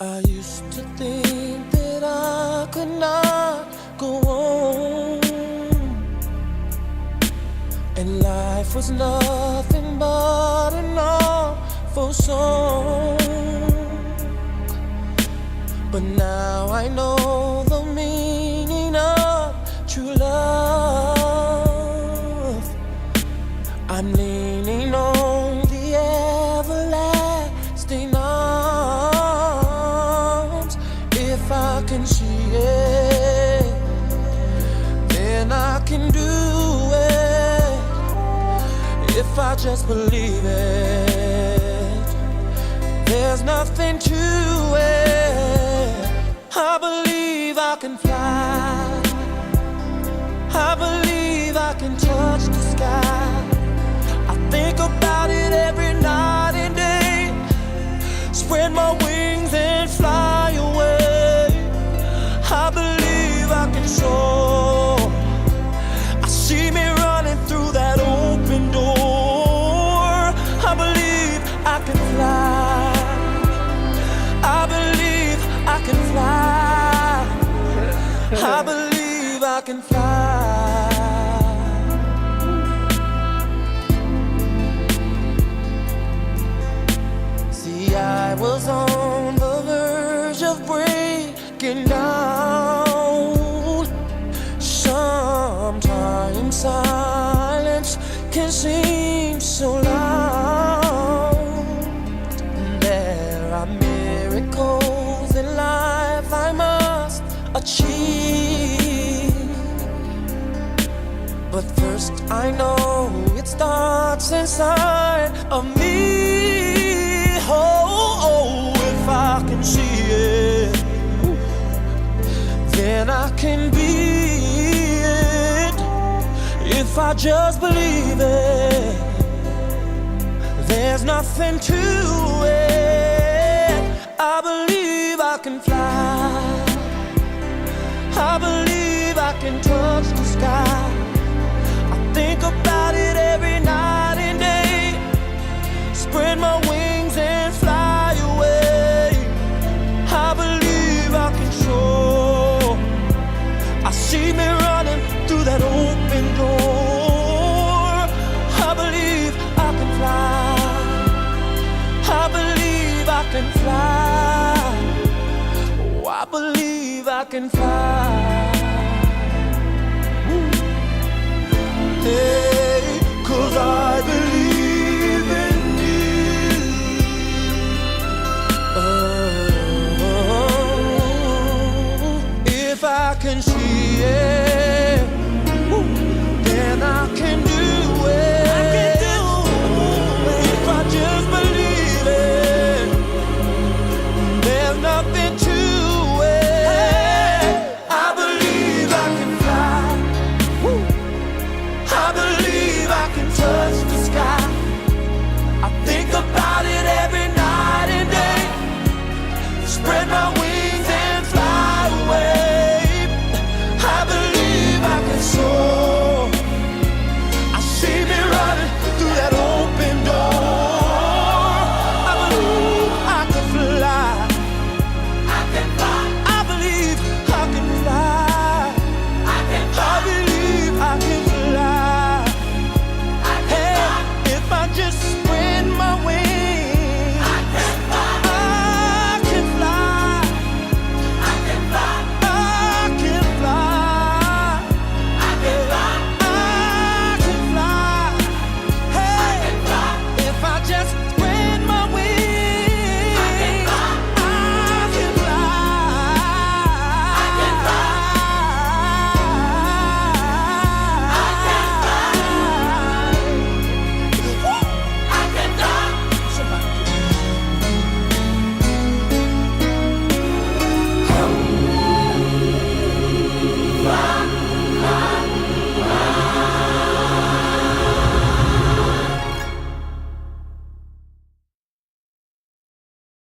I used to think that I could not go on, and life was nothing but an awful song. But now I know the meaning of true love. I'm leaning on the everlasting arms. If I can see it, then I can do it. If I just believe it, there's nothing to it. I believe I can fly. I believe I can touch the sky. I think about it every night and day. Spread my wings and fly away. I believe I can soar. I see me running through that open door. I believe I can fly. I believe I can fly. I believe I can fly. See, I was on the verge of breaking down. Sometimes silence can seem so loud. There are miracles in life I must achieve, but first I know it starts inside of me. Oh, if I can see it, then I can be it. If I just believe it, there's nothing to it. I believe I can fly. I believe I can touch the sky. I think about it every night and day. Spread my wings and fly away. I believe I can soar. I see me running through that open door. I believe I can fly. I believe I can fly. Oh, I believe I can fly. Hey, 'cause I believe in you. Oh, if I can see it, then I can do it. I can do it. If I just believe it, there's nothing to it. I believe I can fly. I believe I can touch the